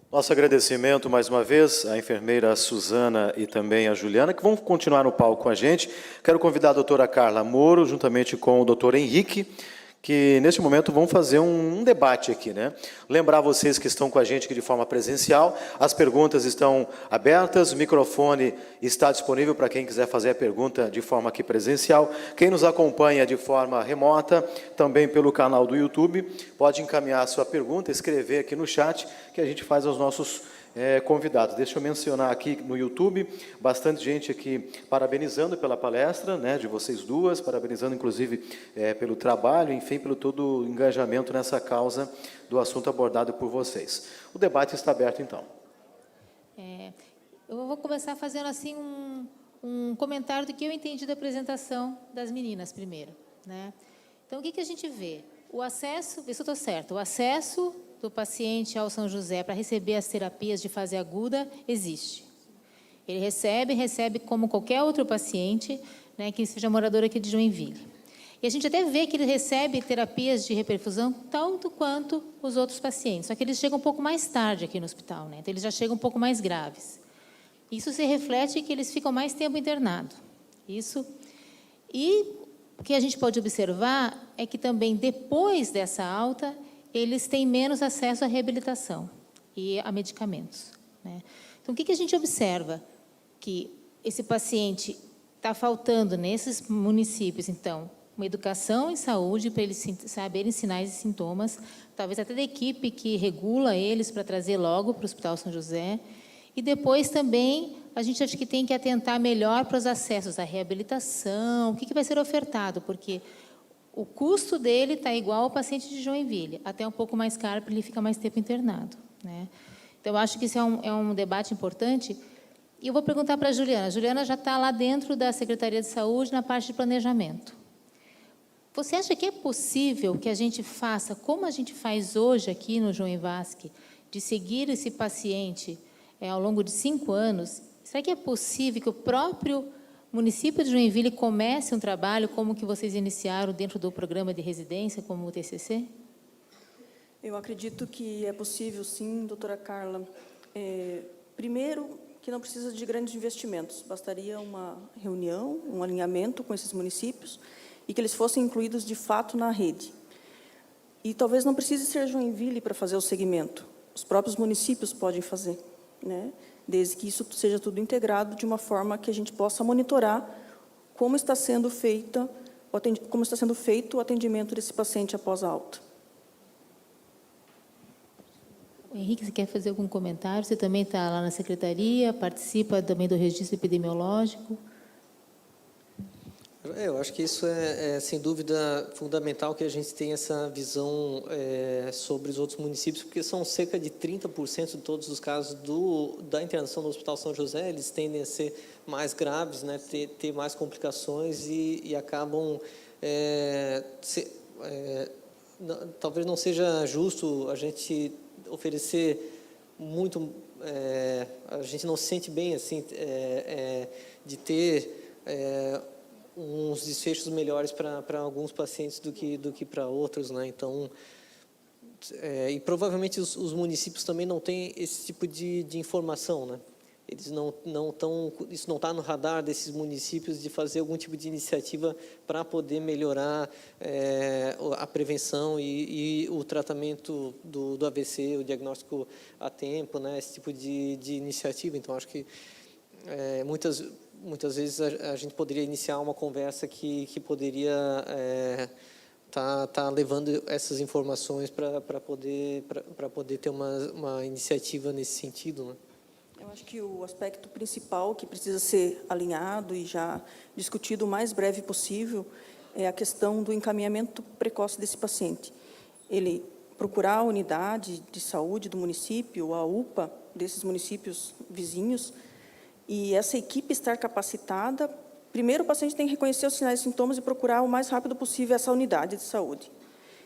S3: Nosso agradecimento, mais uma vez, à enfermeira Suzana e também à Juliana, que vão continuar no palco com a gente. Quero convidar a doutora Carla Moro, juntamente com o doutor Henrique, que, neste momento, vão fazer um debate aqui, né? Lembrar vocês que estão com a gente aqui de forma presencial, as perguntas estão abertas, o microfone está disponível para quem quiser fazer a pergunta de forma aqui presencial. Quem nos acompanha de forma remota, também pelo canal do YouTube, pode encaminhar a sua pergunta, escrever aqui no chat, que a gente faz aos nossos convidados. Deixa eu mencionar aqui no YouTube, bastante gente aqui parabenizando pela palestra, né, de vocês duas, parabenizando, inclusive, pelo trabalho, enfim, pelo todo o engajamento nessa causa do assunto abordado por vocês. O debate está aberto, então.
S4: Eu vou começar fazendo, assim, um comentário do que eu entendi da apresentação das meninas, primeiro, né? Então, o que a gente vê? O acesso, vê se eu estou certo, o acesso do paciente ao São José para receber as terapias de fase aguda existe. Ele recebe como qualquer outro paciente, né, que seja morador aqui de Joinville. E a gente até vê que ele recebe terapias de reperfusão tanto quanto os outros pacientes, só que eles chegam um pouco mais tarde aqui no hospital, né? Então eles já chegam um pouco mais graves. Isso se reflete que eles ficam mais tempo internados. Isso. E o que a gente pode observar é que também depois dessa alta eles têm menos acesso à reabilitação e a medicamentos, né? Então, o que a gente observa? Que esse paciente está faltando nesses municípios, então, uma educação em saúde para eles saberem sinais e sintomas, talvez até da equipe que regula eles para trazer logo para o Hospital São José. E depois também a gente acha que tem que atentar melhor para os acessos à reabilitação, o que vai ser ofertado, porque o custo dele está igual ao paciente de Joinville, até um pouco mais caro, para ele ficar mais tempo internado, né? Então, eu acho que isso é um debate importante. E eu vou perguntar para a Juliana. A Juliana já está lá dentro da Secretaria de Saúde, na parte de planejamento. Você acha que é possível que a gente faça, como a gente faz hoje aqui no Joinvasc, de seguir esse paciente ao longo de 5 anos? Será que é possível que o próprio município de Joinville comece um trabalho como que vocês iniciaram dentro do programa de residência, como o TCC?
S1: Eu acredito que é possível, sim, doutora Carla. Primeiro, que não precisa de grandes investimentos. Bastaria uma reunião, um alinhamento com esses municípios e que eles fossem incluídos, de fato, na rede. E talvez não precise ser Joinville para fazer o segmento. Os próprios municípios podem fazer, né? Desde que isso seja tudo integrado de uma forma que a gente possa monitorar como está sendo feito o atendimento desse paciente após a alta.
S4: Henrique, você quer fazer algum comentário? Você também está lá na secretaria, participa também do registro epidemiológico?
S5: Eu acho que isso sem dúvida, fundamental que a gente tenha essa visão sobre os outros municípios, porque são cerca de 30% de todos os casos da internação do Hospital São José, eles tendem a ser mais graves, né, ter mais complicações e acabam... talvez não seja justo a gente oferecer muito, a gente não se sente bem assim de ter uns desfechos melhores para alguns pacientes do que para outros, né? Então, e provavelmente os municípios também não têm esse tipo de informação, né? Eles não estão, isso não está no radar desses municípios de fazer algum tipo de iniciativa para poder melhorar a prevenção e o tratamento do AVC, o diagnóstico a tempo, né? Esse tipo de iniciativa. Então, acho que muitas vezes a gente poderia iniciar uma conversa que poderia tá levando essas informações para poder ter uma iniciativa nesse sentido, né?
S1: Eu acho que o aspecto principal que precisa ser alinhado e já discutido o mais breve possível é a questão do encaminhamento precoce desse paciente. Ele procurar a unidade de saúde do município, a UPA desses municípios vizinhos, e essa equipe estar capacitada. Primeiro, o paciente tem que reconhecer os sinais e sintomas e procurar o mais rápido possível essa unidade de saúde.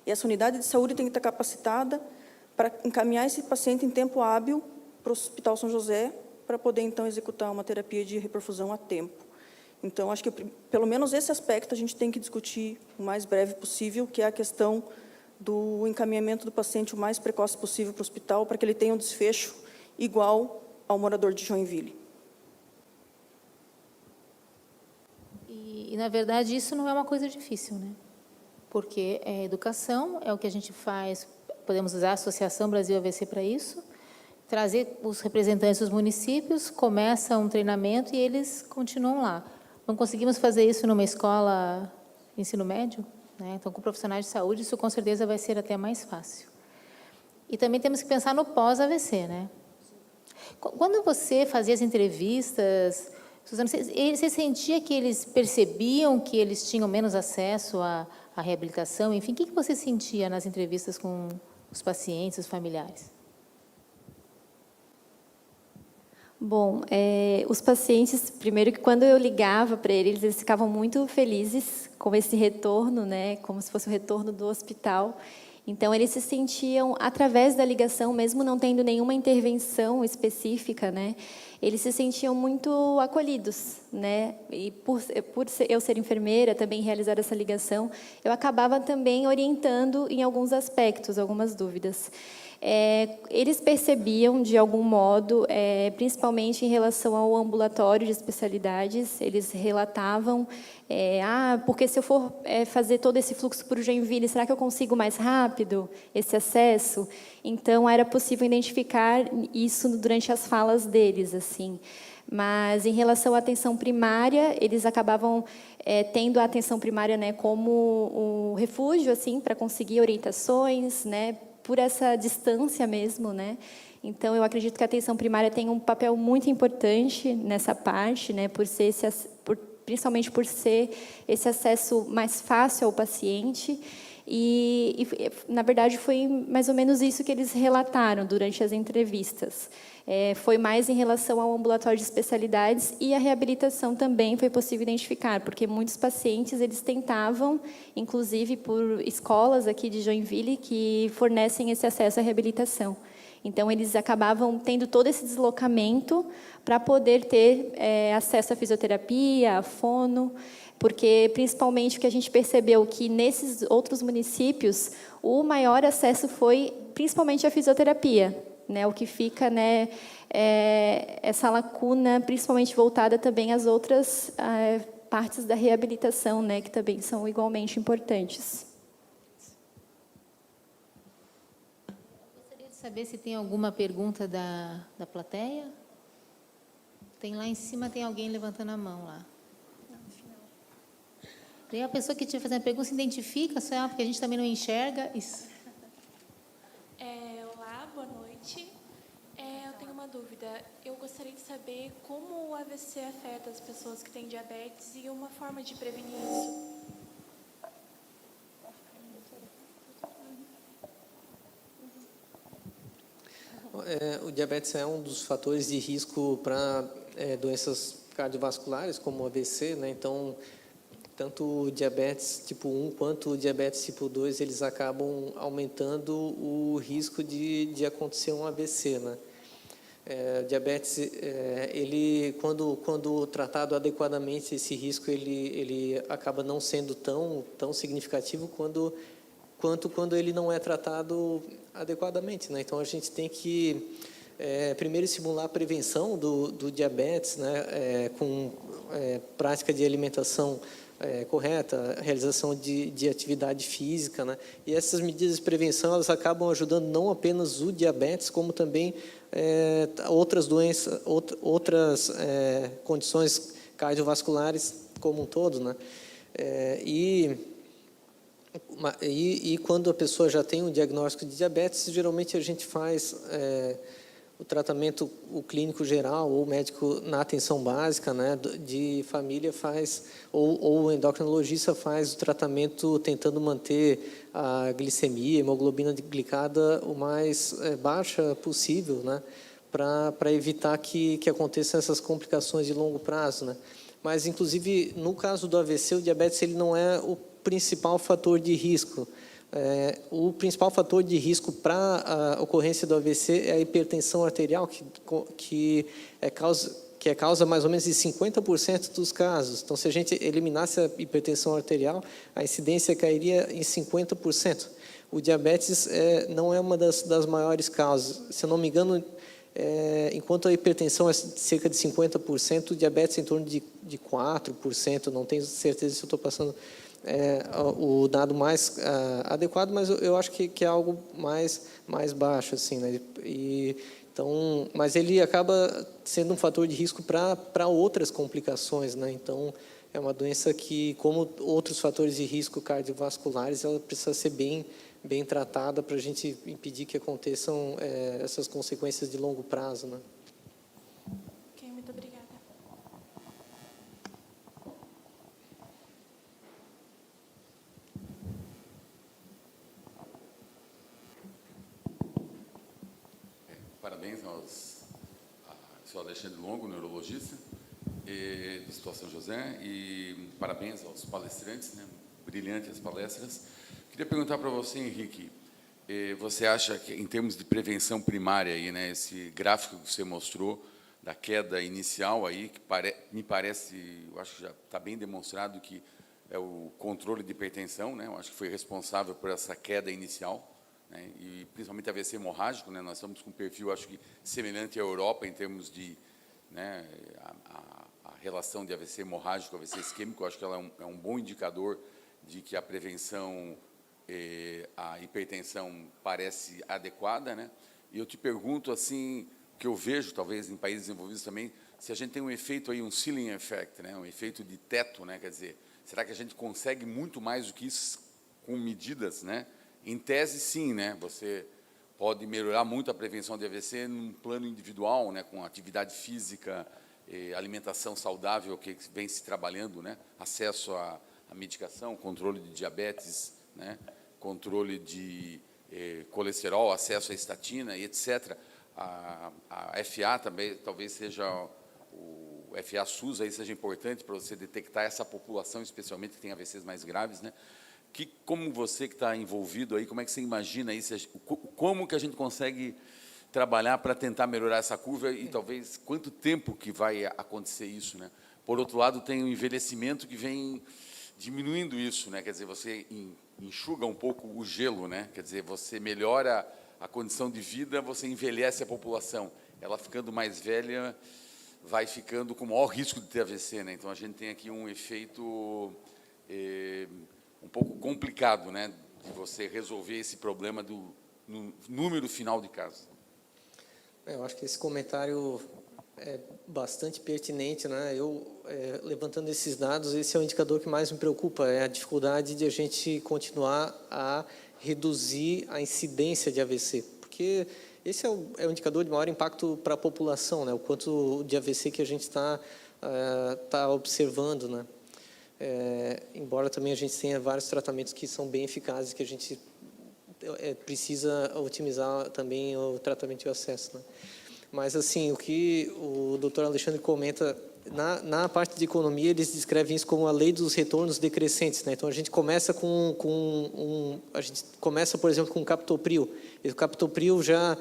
S1: E essa unidade de saúde tem que estar capacitada para encaminhar esse paciente em tempo hábil para o Hospital São José, para poder, então, executar uma terapia de reperfusão a tempo. Então, acho que, pelo menos, esse aspecto a gente tem que discutir o mais breve possível, que é a questão do encaminhamento do paciente o mais precoce possível para o hospital, para que ele tenha um desfecho igual ao morador de Joinville.
S4: E, na verdade, isso não é uma coisa difícil, né? Porque educação é o que a gente faz, podemos usar a Associação Brasil AVC para isso, trazer os representantes dos municípios, começa um treinamento e eles continuam lá. Não conseguimos fazer isso numa escola de ensino médio, né? Então, com profissionais de saúde, isso com certeza vai ser até mais fácil. E também temos que pensar no pós-AVC, né? Quando você fazia as entrevistas, Suzana, você sentia que eles percebiam que eles tinham menos acesso à reabilitação? Enfim, o que você sentia nas entrevistas com os pacientes, os familiares?
S2: Bom, os pacientes, primeiro que quando eu ligava para eles, eles ficavam muito felizes com esse retorno, né, como se fosse o retorno do hospital. Então, eles se sentiam, através da ligação, mesmo não tendo nenhuma intervenção específica, né, eles se sentiam muito acolhidos, né, e por eu ser enfermeira, também realizar essa ligação, eu acabava também orientando em alguns aspectos, algumas dúvidas. Eles percebiam, de algum modo, principalmente em relação ao ambulatório de especialidades, eles relatavam, porque se eu for fazer todo esse fluxo por Joinville, será que eu consigo mais rápido esse acesso? Então, era possível identificar isso durante as falas deles, assim. Mas, em relação à atenção primária, eles acabavam tendo a atenção primária, né, como um refúgio, assim, para conseguir orientações, né, por essa distância mesmo, né? Então, eu acredito que a atenção primária tem um papel muito importante nessa parte, né? Principalmente por ser esse acesso mais fácil ao paciente. E, na verdade, foi mais ou menos isso que eles relataram durante as entrevistas. Foi mais em relação ao ambulatório de especialidades e a reabilitação também foi possível identificar, porque muitos pacientes eles tentavam, inclusive por escolas aqui de Joinville, que fornecem esse acesso à reabilitação. Então, eles acabavam tendo todo esse deslocamento para poder ter acesso à fisioterapia, à fono, porque, principalmente, o que a gente percebeu que, nesses outros municípios, o maior acesso foi, principalmente, à fisioterapia, né, o que fica, né, essa lacuna, principalmente voltada também às outras partes da reabilitação, né, que também são igualmente importantes.
S4: Gostaria de saber se tem alguma pergunta da plateia. Tem lá em cima, tem alguém levantando a mão lá. Tem a pessoa que estiver fazendo a pergunta, se identifica, só porque a gente também não enxerga isso.
S6: Olá, boa noite. Eu tenho uma dúvida. Eu gostaria de saber como o AVC afeta as pessoas que têm diabetes e uma forma de prevenir isso.
S5: O diabetes é um dos fatores de risco para doenças cardiovasculares, como o AVC, né? Então, tanto o diabetes tipo 1 quanto o diabetes tipo 2, eles acabam aumentando o risco de acontecer um AVC, né? Diabetes, ele, quando tratado adequadamente, esse risco ele acaba não sendo tão significativo quanto quando ele não é tratado adequadamente, né? Então a gente tem que primeiro estimular a prevenção do diabetes, né? Com prática de alimentação correta, realização de atividade física, né? E essas medidas de prevenção, elas acabam ajudando não apenas o diabetes, como também outras doenças, outras condições cardiovasculares como um todo, né? E quando a pessoa já tem um diagnóstico de diabetes, geralmente a gente faz o tratamento, o clínico geral ou o médico na atenção básica, né, de família faz, ou o endocrinologista faz o tratamento tentando manter a glicemia, a hemoglobina glicada o mais baixa possível, né, para evitar que aconteçam essas complicações de longo prazo, né. Mas, inclusive, no caso do AVC, o diabetes ele não é o principal fator de risco. O principal fator de risco para a ocorrência do AVC é a hipertensão arterial, que é causa mais ou menos de 50% dos casos. Então, se a gente eliminasse a hipertensão arterial, a incidência cairia em 50%. O diabetes não é uma das maiores causas. Se eu não me engano, enquanto a hipertensão é cerca de 50%, o diabetes é em torno de 4%. Não tenho certeza se eu estou passando o dado mais adequado, mas eu acho que é algo mais baixo, assim, né? Então, mas ele acaba sendo um fator de risco para outras complicações, né? Então, é uma doença que, como outros fatores de risco cardiovasculares, ela precisa ser bem tratada para a gente impedir que aconteçam essas consequências de longo prazo, né?
S6: Ok, muito obrigada.
S7: Parabéns ao senhor Alexandre Longo, neurologista do Hospital São José, e parabéns aos palestrantes, né? Brilhantes as palestras. Queria perguntar para você, Henrique, você acha que, em termos de prevenção primária, aí, né, esse gráfico que você mostrou da queda inicial, aí, que me parece, eu acho que já está bem demonstrado que é o controle de hipertensão, né? Eu acho que foi responsável por essa queda inicial, né, e principalmente AVC hemorrágico, né, nós estamos com um perfil, acho que, semelhante à Europa em termos de, né, a relação de AVC hemorrágico, AVC isquêmico. Acho que ela é um bom indicador de que a prevenção, a hipertensão parece adequada, né? E eu te pergunto, assim, que eu vejo, talvez, em países desenvolvidos também, se a gente tem um efeito aí, um ceiling effect, né, um efeito de teto, né, quer dizer, será que a gente consegue muito mais do que isso com medidas, né? Em tese, sim, né? Você pode melhorar muito a prevenção de AVC num plano individual, né? Com atividade física, alimentação saudável, que vem se trabalhando, né? Acesso à medicação, controle de diabetes, né? Controle de colesterol, acesso à estatina e etc. A FA também, talvez seja o FA-SUS, aí seja importante para você detectar essa população, especialmente que tem AVCs mais graves, né? Como você que está envolvido aí, como é que você imagina isso? Como que a gente consegue trabalhar para tentar melhorar essa curva e talvez quanto tempo que vai acontecer isso, né? Por outro lado, tem o envelhecimento que vem diminuindo isso, né? Quer dizer, você enxuga um pouco o gelo, né? Quer dizer, você melhora a condição de vida, você envelhece a população. Ela ficando mais velha, vai ficando com maior risco de ter AVC, né? Então a gente tem aqui um efeito um pouco complicado, né, de você resolver esse problema no número final de casos.
S5: Eu acho que esse comentário é bastante pertinente, né? Levantando esses dados, esse é o indicador que mais me preocupa, é a dificuldade de a gente continuar a reduzir a incidência de AVC, porque esse é o indicador de maior impacto para a população, né? O quanto de AVC que a gente está observando, né? Embora também a gente tenha vários tratamentos que são bem eficazes, que a gente precisa otimizar também o tratamento e o acesso, né? Mas, assim, o que o doutor Alexandre comenta, na parte de economia, eles descrevem isso como a lei dos retornos decrescentes, né? Então, a gente começa a gente começa, por exemplo, com o captopril. E o captopril já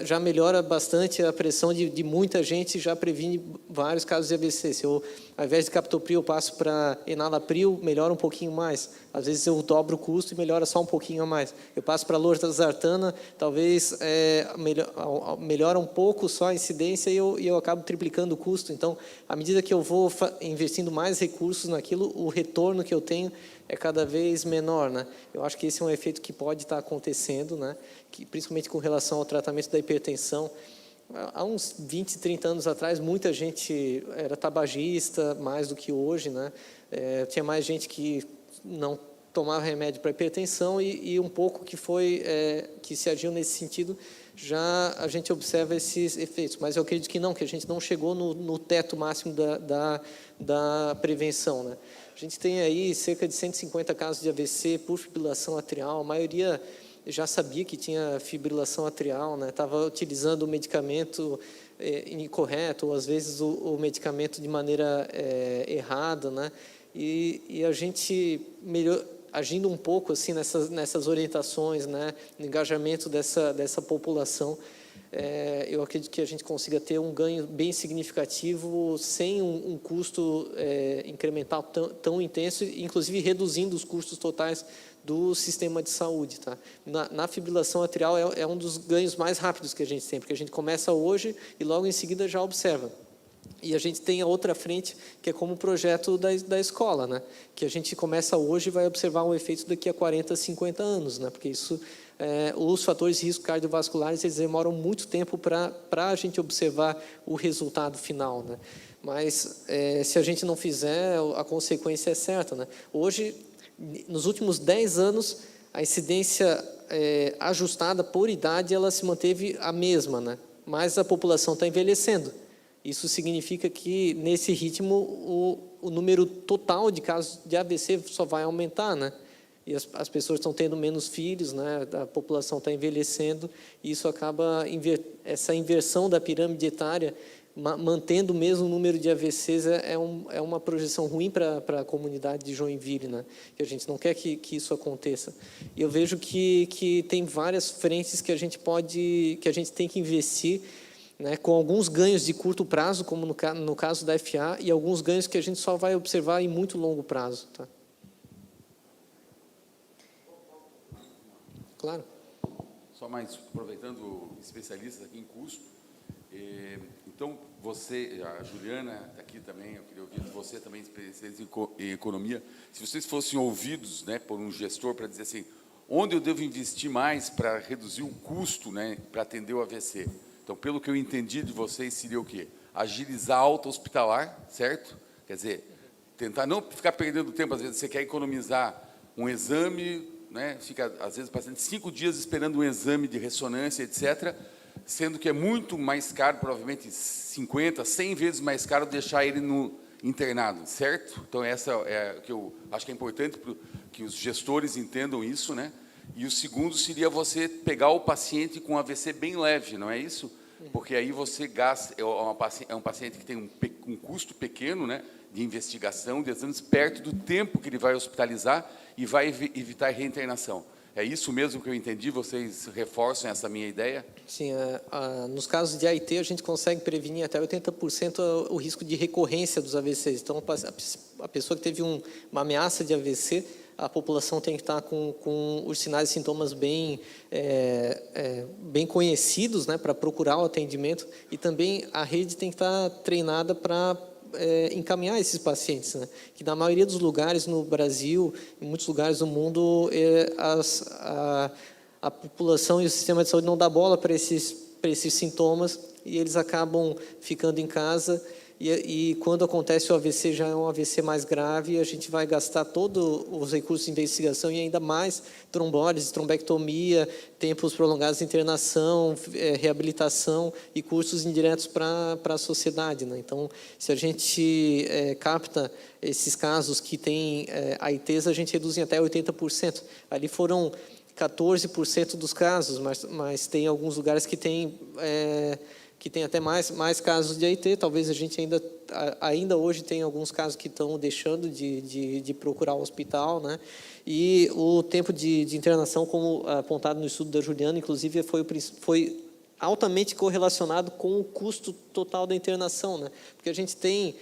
S5: já melhora bastante a pressão de muita gente, já previne vários casos de AVC. Se eu, ao invés de captopril, eu passo para enalapril, melhora um pouquinho mais. Às vezes eu dobro o custo e melhora só um pouquinho a mais. Eu passo para losartana, talvez melhora um pouco só a incidência e eu acabo triplicando o custo. Então, à medida que eu vou investindo mais recursos naquilo, o retorno que eu tenho é cada vez menor, né? Eu acho que esse é um efeito que pode estar acontecendo, né? Que, principalmente com relação ao tratamento da hipertensão. Há uns 20, 30 anos atrás, muita gente era tabagista, mais do que hoje, né? Tinha mais gente que não tomava remédio para hipertensão e um pouco que se agiu nesse sentido, já a gente observa esses efeitos. Mas eu acredito que a gente não chegou no teto máximo da prevenção, né? A gente tem aí cerca de 150 casos de AVC por fibrilação atrial, a maioria já sabia que tinha fibrilação atrial, né? Estava utilizando o medicamento incorreto, ou às vezes o medicamento de maneira errada, né? E a gente agindo um pouco assim nessas orientações, né? No engajamento dessa população, eu acredito que a gente consiga ter um ganho bem significativo sem um custo incremental tão intenso, inclusive reduzindo os custos totais do sistema de saúde, tá? Na fibrilação atrial é um dos ganhos mais rápidos que a gente tem, porque a gente começa hoje e logo em seguida já observa. E a gente tem a outra frente, que é como o projeto da escola, né? Que a gente começa hoje e vai observar um efeito daqui a 40, 50 anos, né? Porque isso, os fatores de risco cardiovasculares, eles demoram muito tempo para a gente observar o resultado final, né? Mas, se a gente não fizer, a consequência é certa, né? Hoje, nos últimos 10 anos, a incidência ajustada por idade, ela se manteve a mesma, né? Mas a população está envelhecendo. Isso significa que, nesse ritmo, o número total de casos de AVC só vai aumentar, né? E as pessoas estão tendo menos filhos, né? A população está envelhecendo, e isso acaba, essa inversão da pirâmide etária, mantendo o mesmo número de AVCs, é uma projeção ruim para a comunidade de Joinville, né? Que a gente não quer que isso aconteça. E eu vejo que tem várias frentes que a gente tem que investir, né, com alguns ganhos de curto prazo, como no caso da FA, e alguns ganhos que a gente só vai observar em muito longo prazo. Tá? Claro.
S7: Só mais, aproveitando especialistas aqui em custo, então, você, a Juliana está aqui também, eu queria ouvir você também, especialista em economia, se vocês fossem ouvidos, né, por um gestor para dizer assim, onde eu devo investir mais para reduzir o custo, né, para atender o AVC? Então, pelo que eu entendi de vocês, seria o quê? Agilizar a alta hospitalar, certo? Quer dizer, tentar não ficar perdendo tempo. Às vezes você quer economizar um exame, né? Fica, às vezes, o paciente 5 dias esperando um exame de ressonância, etc., sendo que é muito mais caro, provavelmente 50, 100 vezes mais caro deixar ele no internado, certo? Então, essa é o que eu acho que é importante que os gestores entendam isso, né? E o segundo seria você pegar o paciente com AVC bem leve, não é isso? Porque aí você gasta, é um paciente que tem um custo pequeno, né, de investigação, de exames, perto do tempo que ele vai hospitalizar e vai evitar reinternação. É isso mesmo que eu entendi? Vocês reforçam essa minha ideia?
S5: Sim, nos casos de AIT, a gente consegue prevenir até 80% o risco de recorrência dos AVCs. Então, a pessoa que teve uma ameaça de AVC, a população tem que estar com os sinais e sintomas bem conhecidos, né, para procurar o atendimento, e também a rede tem que estar treinada para encaminhar esses pacientes, né, que na maioria dos lugares no Brasil, em muitos lugares do mundo, a população e o sistema de saúde não dá bola para esses sintomas e eles acabam ficando em casa. E quando acontece o AVC, já é um AVC mais grave, e a gente vai gastar todos os recursos de investigação e ainda mais trombólise, trombectomia, tempos prolongados de internação, reabilitação e custos indiretos para a sociedade, né? Então, se a gente capta esses casos que têm AITs, a gente reduz em até 80%. Ali foram 14% dos casos, mas tem alguns lugares que tem até mais casos de AIT. Talvez a gente ainda hoje tem alguns casos que estão deixando de procurar o hospital, né? E o tempo de internação, como apontado no estudo da Juliana, inclusive foi altamente correlacionado com o custo total da internação, né? Porque a gente tem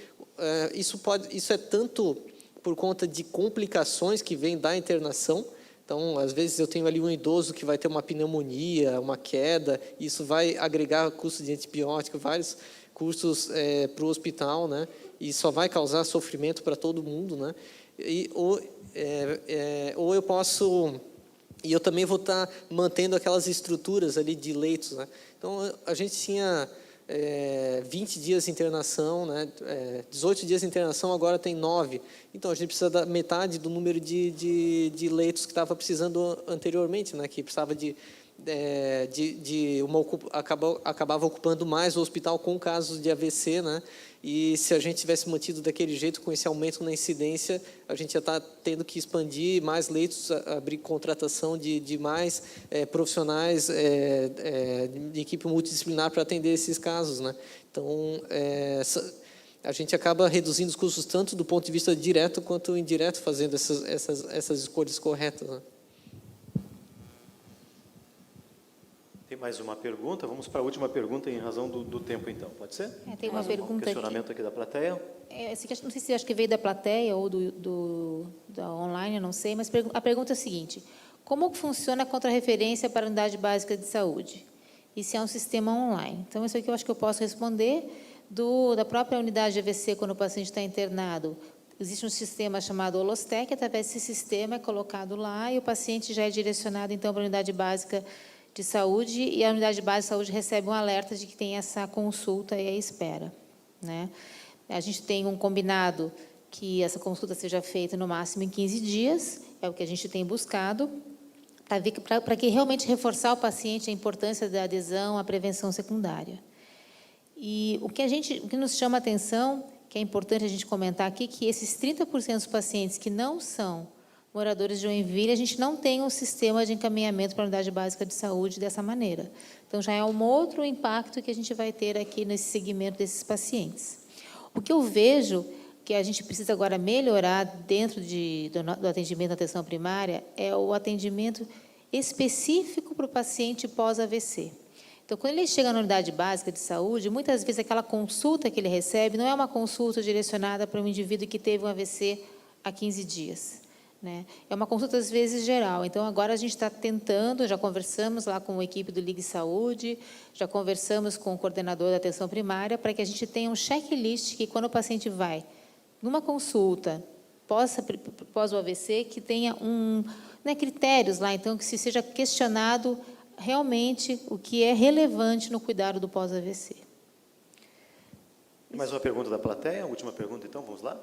S5: isso é tanto por conta de complicações que vêm da internação. Então, às vezes eu tenho ali um idoso que vai ter uma pneumonia, uma queda, isso vai agregar custo de antibiótico, vários custos para o hospital, né? E só vai causar sofrimento para todo mundo, né? Ou eu posso... E eu também vou estar mantendo aquelas estruturas ali de leitos, né? Então, a gente tinha 20 dias de internação, né? 18 dias de internação, agora tem 9. Então, a gente precisa da metade do número de leitos que estava precisando anteriormente, né? Que precisava acabava ocupando mais o hospital com casos de AVC, né? E se a gente tivesse mantido daquele jeito, com esse aumento na incidência, a gente ia estar tendo que expandir mais leitos, abrir contratação de mais profissionais de equipe multidisciplinar para atender esses casos, né? Então, a gente acaba reduzindo os custos tanto do ponto de vista direto quanto indireto, fazendo essas escolhas corretas, né?
S3: Tem mais uma pergunta? Vamos para a última pergunta em razão do tempo, então. Pode ser?
S4: Tem uma pergunta aqui.
S3: Questionamento aqui da plateia.
S4: Não sei se acho que veio da plateia ou da online, eu não sei, mas a pergunta é a seguinte: como funciona a contrarreferência para a unidade básica de saúde? E se é um sistema online? Então, isso aqui eu acho que eu posso responder da própria unidade de AVC, quando o paciente está internado. Existe um sistema chamado Holostec, através desse sistema é colocado lá e o paciente já é direcionado, então, para a unidade básica de saúde, e a unidade básica de saúde recebe um alerta de que tem essa consulta e a espera, né? A gente tem um combinado que essa consulta seja feita no máximo em 15 dias, é o que a gente tem buscado, para que realmente reforçar ao paciente a importância da adesão à prevenção secundária. E o que nos chama a atenção, que é importante a gente comentar aqui, que esses 30% dos pacientes que não são moradores de Joinville, a gente não tem um sistema de encaminhamento para a unidade básica de saúde dessa maneira. Então, já é um outro impacto que a gente vai ter aqui nesse segmento desses pacientes. O que eu vejo que a gente precisa agora melhorar dentro do atendimento à atenção primária é o atendimento específico para o paciente pós-AVC. Então, quando ele chega na unidade básica de saúde, muitas vezes aquela consulta que ele recebe não é uma consulta direcionada para um indivíduo que teve um AVC há 15 dias. Né? É uma consulta, às vezes, geral. Então, agora a gente está tentando, já conversamos lá com a equipe do Ligue Saúde, já conversamos com o coordenador da atenção primária, para que a gente tenha um checklist que, quando o paciente vai numa consulta pós o AVC, que tenha critérios lá, então, que se seja questionado realmente o que é relevante no cuidado do pós-AVC.
S3: Mais uma pergunta da plateia? A última pergunta, então, vamos lá?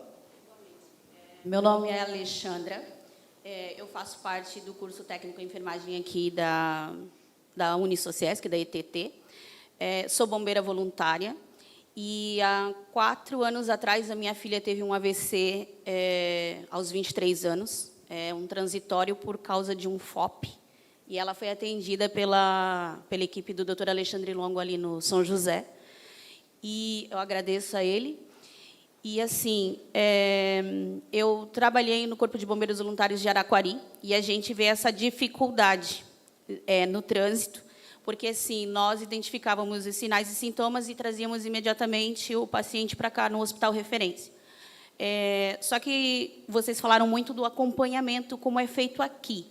S8: Meu nome é Alexandra, eu faço parte do curso técnico em enfermagem aqui da Unisociesc, da ETT. Sou bombeira voluntária e há 4 anos atrás a minha filha teve um AVC aos 23 anos, um transitório por causa de um FOP, e ela foi atendida pela equipe do Dr. Alexandre Longo ali no São José, e eu agradeço a ele. E, assim, eu trabalhei no Corpo de Bombeiros Voluntários de Araquari e a gente vê essa dificuldade no trânsito, porque, assim, nós identificávamos os sinais e sintomas e trazíamos imediatamente o paciente para cá, no hospital referência. Só que vocês falaram muito do acompanhamento, como é feito aqui.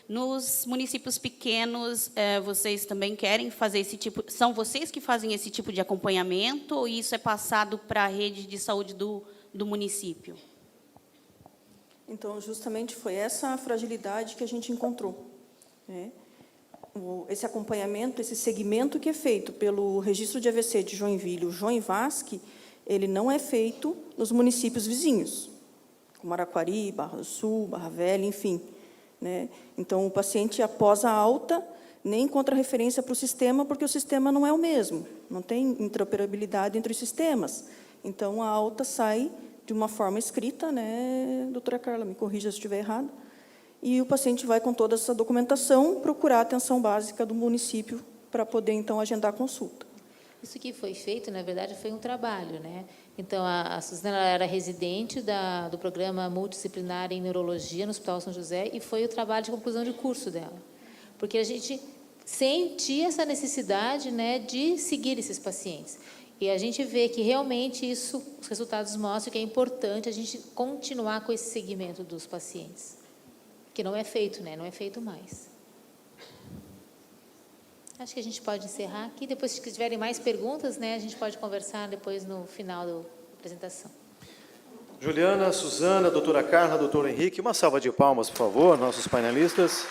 S8: Nos municípios pequenos, vocês também querem fazer esse tipo... São vocês que fazem esse tipo de acompanhamento ou isso é passado para a rede de saúde do município?
S1: Então, justamente foi essa a fragilidade que a gente encontrou, né? Esse acompanhamento, esse segmento que é feito pelo Registro de AVC de Joinville, o Joinvasc, ele não é feito nos municípios vizinhos, como Araquari, Barra do Sul, Barra Velha, enfim, né? Então, o paciente, após a alta, nem encontra referência para o sistema, porque o sistema não é o mesmo, não tem interoperabilidade entre os sistemas. Então, a alta sai de uma forma escrita, né, doutora Carla, me corrija se estiver errado, e o paciente vai, com toda essa documentação, procurar a atenção básica do município para poder, então, agendar a consulta.
S4: Isso que foi feito, na verdade, foi um trabalho, né? Então, a Suzana era residente do programa multidisciplinar em neurologia no Hospital São José e foi o trabalho de conclusão de curso dela. Porque a gente senti essa necessidade, né, de seguir esses pacientes. E a gente vê que realmente isso, os resultados mostram que é importante a gente continuar com esse segmento dos pacientes, que não é feito, né, não é feito mais. Acho que a gente pode encerrar aqui. Depois, se tiverem mais perguntas, né, a gente pode conversar depois no final da apresentação.
S3: Juliana, Suzana, doutora Carla, doutor Henrique, uma salva de palmas, por favor, nossos painelistas.